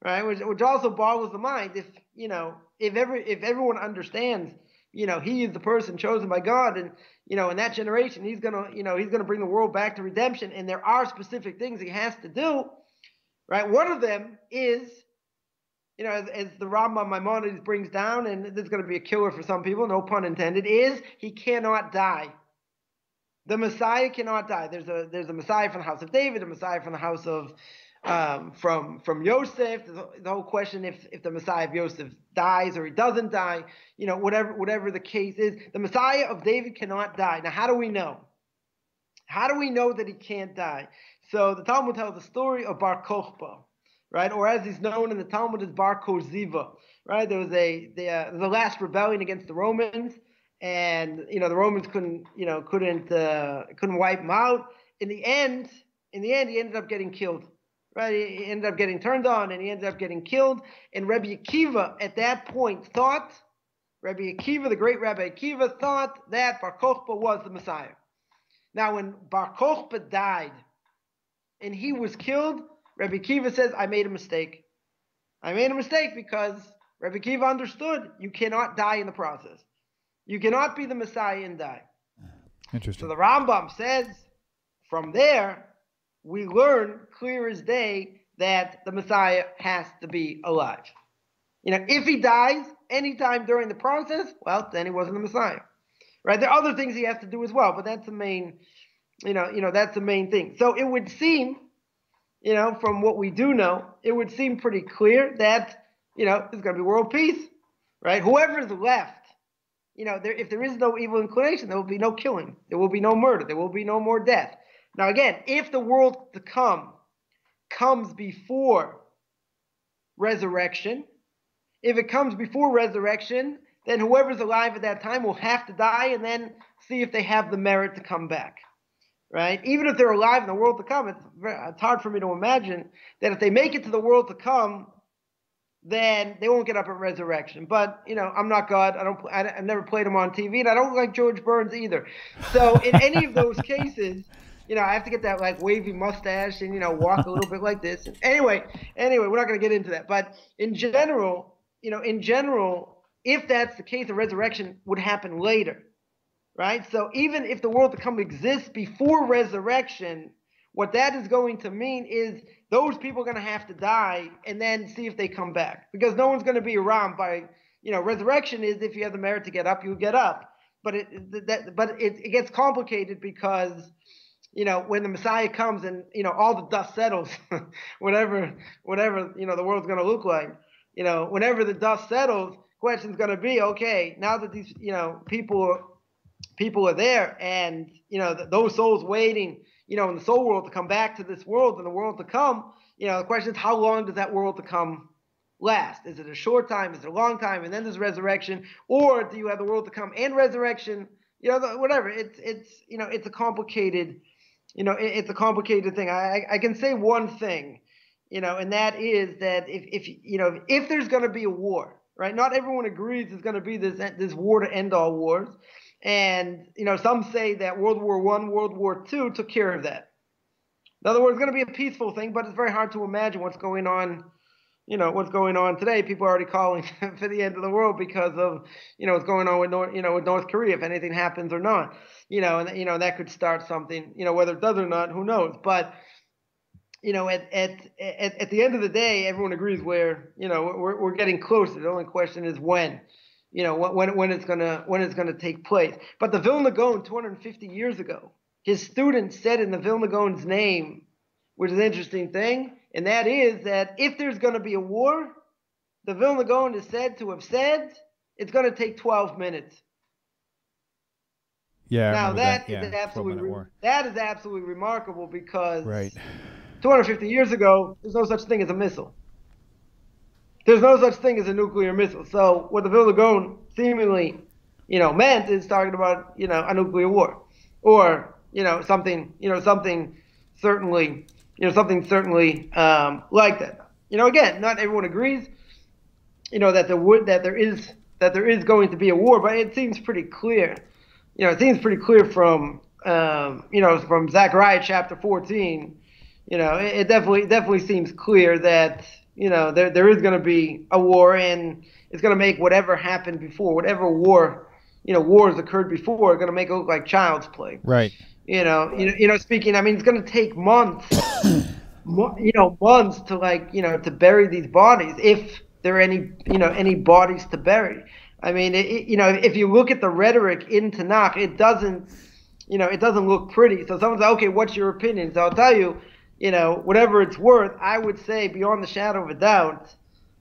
Speaker 2: right? Which also boggles the mind. If everyone understands, he is the person chosen by God, and in that generation, he's gonna bring the world back to redemption, and there are specific things he has to do, right? One of them is, as the Rambam Maimonides brings down, and this is going to be a killer for some people, no pun intended, is he cannot die. The Messiah cannot die. There's a Messiah from the house of David, a Messiah from the house of from Yosef. The whole question if the Messiah of Yosef dies or he doesn't die, whatever the case is, the Messiah of David cannot die. Now, how do we know? How do we know that he can't die? So the Talmud tells the story of Bar Kokhba, right? Or as he's known in the Talmud as Bar Koziva, right? There was the last rebellion against the Romans. And the Romans couldn't wipe him out. In the end, he ended up getting killed. Right? He ended up getting turned on, and he ended up getting killed. And Rabbi Akiva at that point thought, the great Rabbi Akiva thought that Bar Kokhba was the Messiah. Now, when Bar Kokhba died and he was killed, Rabbi Akiva says, I made a mistake. I made a mistake because Rabbi Akiva understood you cannot die in the process. You cannot be the Messiah and die.
Speaker 1: Interesting.
Speaker 2: So the Rambam says, from there, we learn clear as day that the Messiah has to be alive. If he dies anytime during the process, well, then he wasn't the Messiah. Right? There are other things he has to do as well, but that's the main, that's the main thing. So it would seem, from what we do know, it would seem pretty clear that, there's going to be world peace. Right? Whoever's left, if there is no evil inclination, there will be no killing. There will be no murder. There will be no more death. Now, again, if the world to come comes before resurrection, if it comes before resurrection, then whoever's alive at that time will have to die and then see if they have the merit to come back. Right? Even if they're alive in the world to come, it's hard for me to imagine that if they make it to the world to come, then they won't get up at resurrection. But, I'm not God. I never played him on TV, and I don't like George Burns either. So in any of those cases, I have to get that like wavy mustache and, walk a little bit like this. And anyway, we're not going to get into that. But in general, if that's the case, the resurrection would happen later, right? So even if the world to come exists before resurrection, what that is going to mean is those people are going to have to die and then see if they come back, because no one's going to be around by, resurrection is if you have the merit to get up, you get up. But it gets complicated because, when the Messiah comes and, all the dust settles, whatever, the world's going to look like, whenever the dust settles, question's going to be, okay, now that these, people are there and, those souls waiting, in the soul world to come back to this world and the world to come, the question is, how long does that world to come last? Is it a short time? Is it a long time? And then there's resurrection, or do you have the world to come and resurrection? Whatever. It's a complicated, it's a complicated thing. I can say one thing, and that is that if there's going to be a war, right? Not everyone agrees there's going to be this war to end all wars. And, some say that World War I, World War II took care of that. In other words, it's going to be a peaceful thing, but it's very hard to imagine what's going on, what's going on today. People are already calling for the end of the world because of, what's going on with North Korea, if anything happens or not, and that could start something, whether it does or not, who knows. But, at the end of the day, everyone agrees we're getting closer. The only question is when. When it's gonna take place. But the Vilna Gaon 250 years ago, his students said in the Vilna Gaon's name, which is an interesting thing, and that is that if there's going to be a war, the Vilna Gaon is said to have said it's going to take 12 minutes.
Speaker 1: Yeah.
Speaker 2: Now that
Speaker 1: is
Speaker 2: absolutely remarkable because
Speaker 1: right.
Speaker 2: 250 years ago, there's no such thing as a missile. There's no such thing as a nuclear missile. So what the Vilna Gaon seemingly, meant is talking about, a nuclear war, or something certainly like that. Again, not everyone agrees. that there is going to be a war, but it seems pretty clear. It seems pretty clear from from Zechariah chapter 14. It definitely seems clear that there is going to be a war, and it's going to make whatever happened before, whatever wars occurred before, going to make it look like child's play.
Speaker 1: Right.
Speaker 2: Speaking, I mean, it's going to take months, months to to bury these bodies, if there are any bodies to bury. I mean, if you look at the rhetoric in Tanakh, it doesn't look pretty. So someone says, okay, what's your opinion? So I'll tell you, whatever it's worth, I would say beyond the shadow of a doubt,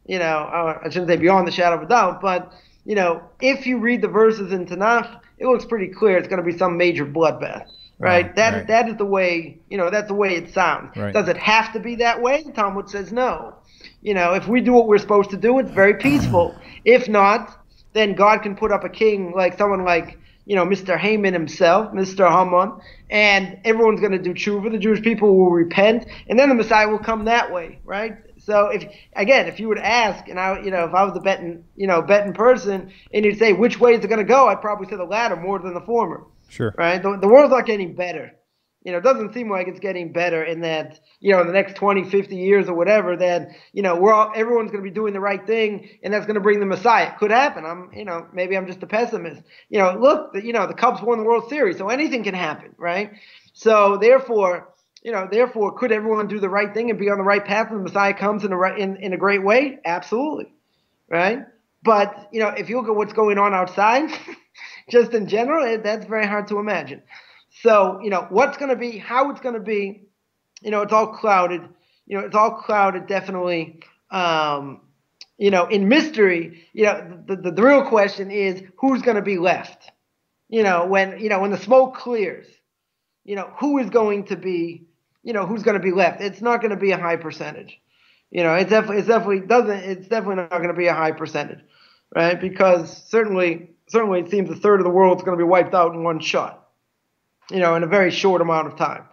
Speaker 2: I shouldn't say beyond the shadow of a doubt, but, if you read the verses in Tanakh, it looks pretty clear it's going to be some major bloodbath, right? That is the way, that's the way it sounds.
Speaker 1: Right.
Speaker 2: Does it have to be that way? The Talmud says no. If we do what we're supposed to do, it's very peaceful. If not, then God can put up a king like someone like, Mr. Haman himself, Mr. Haman, and everyone's going to do tshuva. The Jewish people will repent, and then the Messiah will come that way, right? So if you would ask, and if I was a betting person, and you'd say which way is it going to go, I'd probably say the latter more than the former.
Speaker 1: Sure.
Speaker 2: Right. The world's not getting better. It doesn't seem like it's getting better in that, in the next 20, 50 years or whatever, that, everyone's going to be doing the right thing, and that's going to bring the Messiah. Could happen. Maybe I'm just a pessimist. Look, the Cubs won the World Series, so anything can happen, right? So therefore, could everyone do the right thing and be on the right path when the Messiah comes in a great way? Absolutely. Right. But, if you look at what's going on outside, just in general, that's very hard to imagine. So, what's going to be, how it's going to be, it's all clouded. It's all clouded, definitely, in mystery. The real question is who's going to be left. When the smoke clears, who is going to be, who's going to be left. It's not going to be a high percentage. It's definitely not going to be a high percentage, right? Because certainly it seems a third of the world is going to be wiped out in one shot. In a very short amount of time.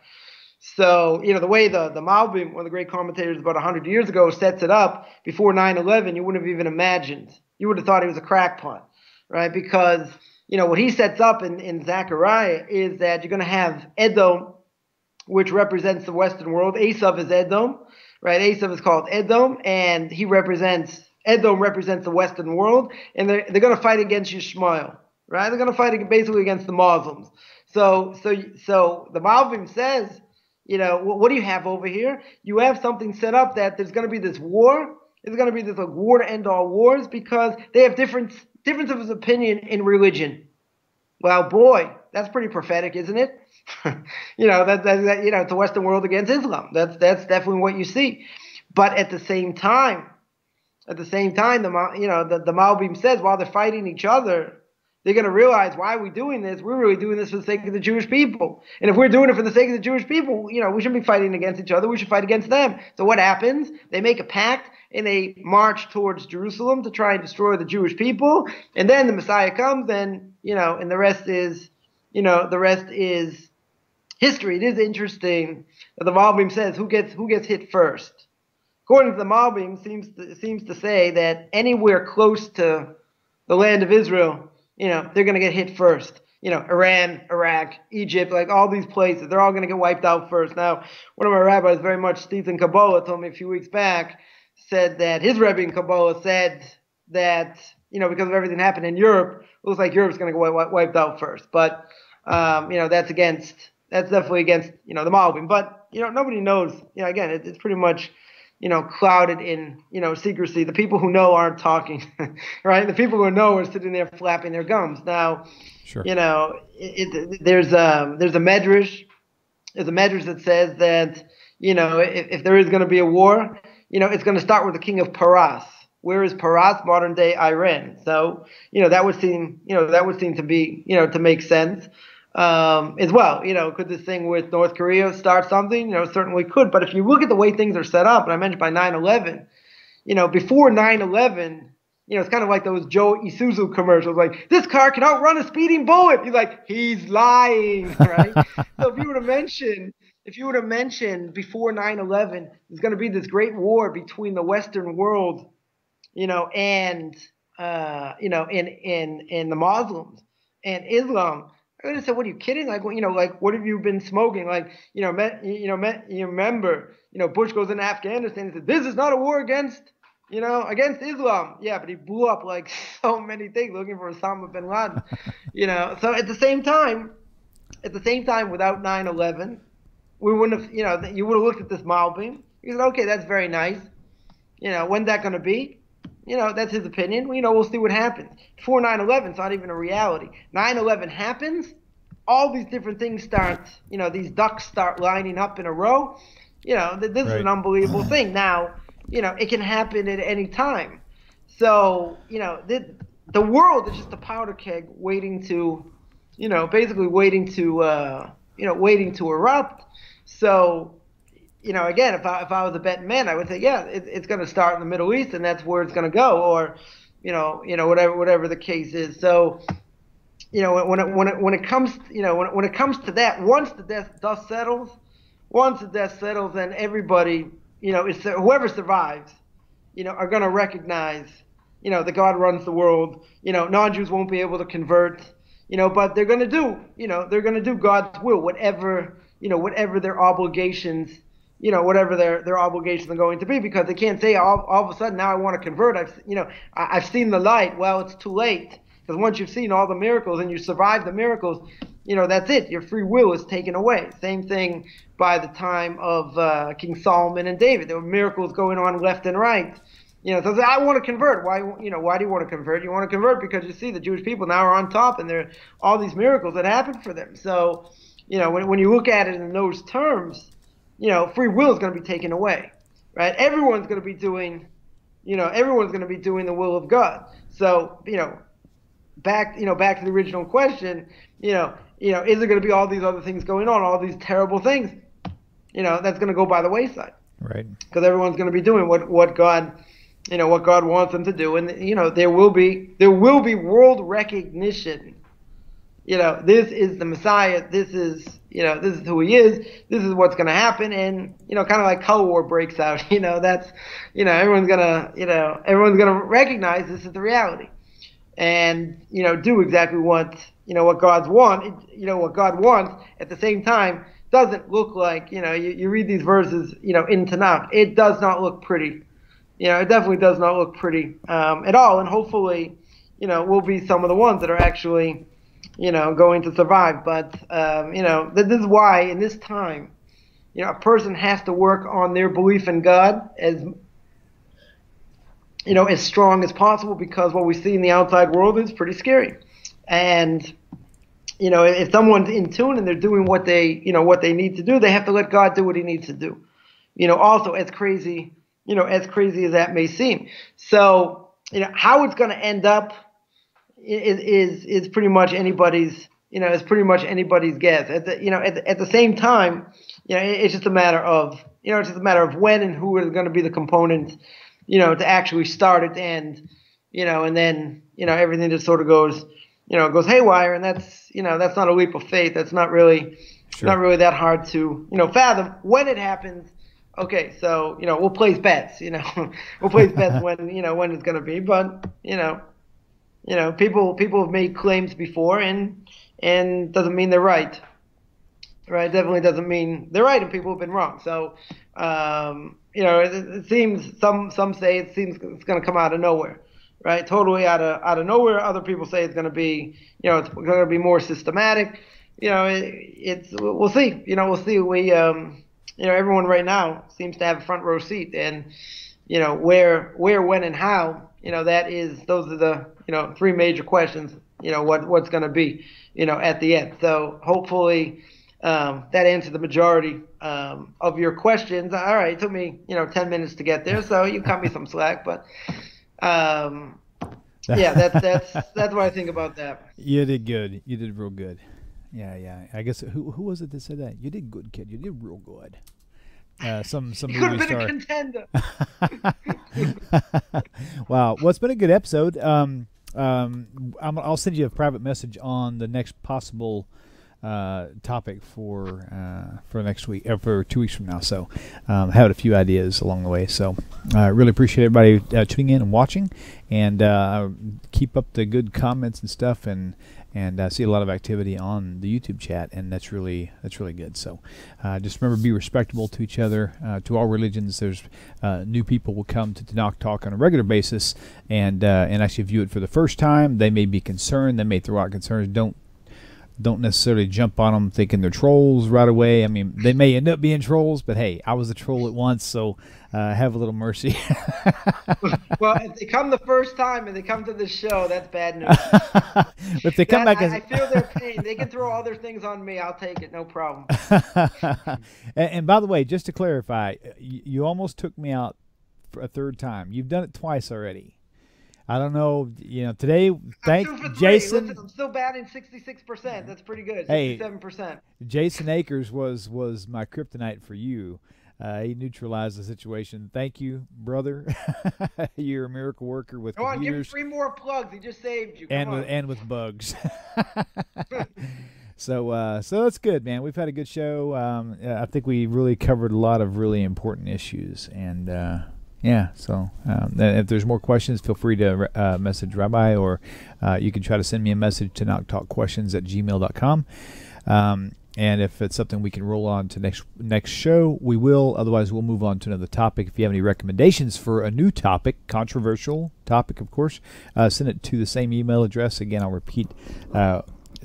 Speaker 2: So, the way the Malbim, one of the great commentators about 100 years ago, sets it up before 9/11, you wouldn't have even imagined. You would have thought he was a crackpot, right? Because, what he sets up in Zechariah is that you're going to have Edom, which represents the Western world. Esav is Edom, right? Esav is called Edom, and Edom represents the Western world, and they're going to fight against Yishmael, right? They're going to fight basically against the Muslims. So the Malvim says, what do you have over here? You have something set up that there's going to be this war. There's going to be this war to end all wars because they have difference of opinion in religion. Well, boy, that's pretty prophetic, isn't it? It's the Western world against Islam. That's definitely what you see. But at the same time, the Malbim says while they're fighting each other, they're going to realize, why are we doing this? We're really doing this for the sake of the Jewish people. And if we're doing it for the sake of the Jewish people, we shouldn't be fighting against each other. We should fight against them. So what happens? They make a pact and they march towards Jerusalem to try and destroy the Jewish people. And then the Messiah comes and the rest is history. It is interesting that the Malbim says who gets hit first. According to the Malbim, seems to say that anywhere close to the land of Israel, they're going to get hit first. Iran, Iraq, Egypt, like all these places, they're all going to get wiped out first. Now, one of my rabbis, very much steeped in Kabbalah, told me a few weeks back, said that his Rebbe in Kabbalah said that, because of everything that happened in Europe, it looks like Europe's going to get wiped out first. But, that's definitely against, the Malbim. But, nobody knows. Again, it's pretty much, clouded in, secrecy. The people who know aren't talking, right? The people who know are sitting there flapping their gums. Now,
Speaker 1: sure.
Speaker 2: There's a medrash. There's a medrash that says that, if there is going to be a war, it's going to start with the king of Paras. Where is Paras? Modern day Iran. So, that would seem to be, to make sense. As well, could this thing with North Korea start something? Certainly could. But if you look at the way things are set up, and I mentioned by 9/11, before 9/11, it's kind of like those Joe Isuzu commercials, like, this car can outrun a speeding bullet. You're like, he's lying, right? So if you would have mentioned before 9/11, there's going to be this great war between the Western world and in the Muslims and Islam. I would have said, "What are you kidding? Like, what have you been smoking? Like, you remember, Bush goes into Afghanistan and said, this is not a war against Islam. Yeah, but he blew up like so many things looking for Osama bin Laden. So at the same time, without 9/11, we wouldn't have, you would have looked at this Malbim. You said, okay, that's very nice. When's that going to be? That's his opinion. We'll see what happens. Before 9/11, it's not even a reality. 9/11 happens, all these different things start, these ducks start lining up in a row. This is an unbelievable thing. Now, it can happen at any time. So, the world is just a powder keg waiting to, basically waiting to erupt. So, again, if I was a betting man, I would say, yeah, it's going to start in the Middle East, and that's where it's going to go, or, whatever the case is. So, when it comes to that, once the dust settles, then everybody, whoever survives, are going to recognize, that God runs the world. Non-Jews won't be able to convert, but they're going to do God's will, whatever their obligations. Whatever their obligations are going to be, because they can't say all of a sudden, now I want to convert. I've seen the light. Well, it's too late, because once you've seen all the miracles and you survive the miracles, that's it. Your free will is taken away. Same thing by the time of King Solomon and David. There were miracles going on left and right. So I want to convert. Why do you want to convert? You want to convert because you see the Jewish people now are on top, and there are all these miracles that happened for them. So, when you look at it in those terms, free will is going to be taken away, right? Everyone's going to be doing the will of God. So, back to the original question, is there going to be all these other things going on, all these terrible things? That's going to go by the wayside,
Speaker 1: right?
Speaker 2: Because everyone's going to be doing what God wants them to do, and there will be world recognition. This is the Messiah. This is who he is. This is what's going to happen. And, kind of like Cold War breaks out, that's, everyone's going to recognize this is the reality and, do exactly what God wants. What God wants at the same time doesn't look like, you read these verses, in Tanakh. It does not look pretty. It definitely does not look pretty at all. And hopefully, we'll be some of the ones that are actually, going to survive. But, this is why in this time, a person has to work on their belief in God as strong as possible, because what we see in the outside world is pretty scary. And, if someone's in tune and they're doing what they need to do, they have to let God do what he needs to do. Also as crazy as that may seem. So, how it's going to end up is pretty much anybody's guess. At the same time, it's just a matter of when and who is going to be the components, to actually start it, and then everything just sort of goes haywire, and that's not a leap of faith. That's not really that hard to fathom when it happens. Okay, so we'll place bets. We'll place bets when it's going to be, but people have made claims before, and doesn't mean they're right. Right? Definitely doesn't mean they're right, and people have been wrong. So, it seems some say it's going to come out of nowhere, right? Totally out of nowhere. Other people say it's going to be, it's going to be more systematic. We'll see. We'll see. We, everyone right now seems to have a front row seat, and where, when, and how. Those are the three major questions. What's going to be at the end. So hopefully that answered the majority of your questions. All right, it took me 10 minutes to get there, so you cut me some slack. But yeah, that's what I think about that.
Speaker 1: You did good. You did real good. Yeah. I guess who was it that said that? You did good, kid. You did real good. Some
Speaker 2: you could have been a contender.
Speaker 1: Wow. Well, it's been a good episode. I'll send you a private message on the next possible topic for next week, for 2 weeks from now. So had a few ideas along the way. So I really appreciate everybody tuning in and watching, and keep up the good comments and stuff, and see a lot of activity on the YouTube chat, and that's really good. So just remember, be respectable to each other, to all religions. There's new people will come to Tanakh Talk on a regular basis, and actually view it for the first time. They may be concerned. They may throw out concerns. Don't necessarily jump on them thinking they're trolls right away. I mean, they may end up being trolls, but hey, I was a troll at once, so have a little mercy.
Speaker 2: Well, if they come the first time and they come to the show, that's bad news.
Speaker 1: If they come back,
Speaker 2: I feel their pain. They can throw other things on me. I'll take it, no problem.
Speaker 1: And by the way, just to clarify, you almost took me out for a third time. You've done it twice already. I don't know, today, thank Jason.
Speaker 2: Listen, I'm still batting 66%. That's pretty good. 67%.
Speaker 1: Hey, Jason Akers was my kryptonite for you. He neutralized the situation. Thank you, brother. You're a miracle worker with
Speaker 2: Go on, give him
Speaker 1: computers.
Speaker 2: 3 more plugs. He just saved you.
Speaker 1: And with bugs. So that's good, man. We've had a good show. I think we really covered a lot of really important issues, and yeah, so if there's more questions, feel free to message Rabbi, or you can try to send me a message to knocktalkquestions@gmail.com. And if it's something we can roll on to next show, we will. Otherwise, we'll move on to another topic. If you have any recommendations for a new topic, controversial topic, of course, send it to the same email address. Again, I'll repeat,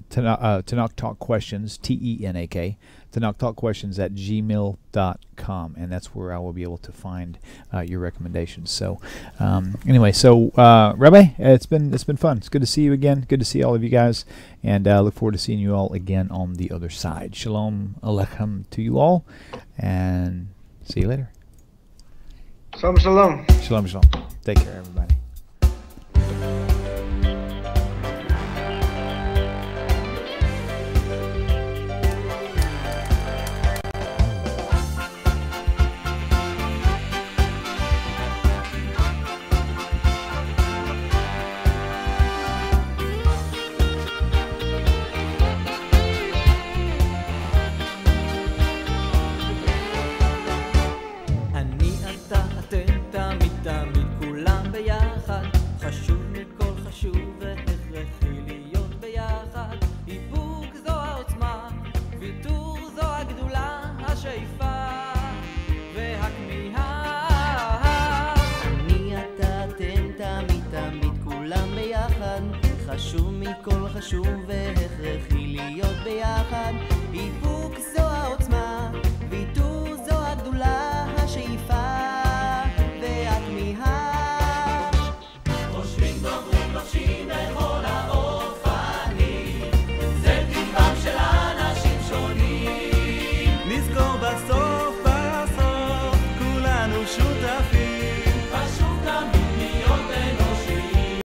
Speaker 1: Tanakh Talk Questions, TENAK, Tanakh Talk Questions @gmail.com, and that's where I will be able to find your recommendations. So anyway, Rabbi, it's been fun. It's good to see you again. Good to see all of you guys, and look forward to seeing you all again on the other side. Shalom Aleichem to you all, and see you later.
Speaker 2: Shalom, shalom.
Speaker 1: Shalom, shalom. Take care, everybody.
Speaker 3: חשוב מכל חשוב והכרחי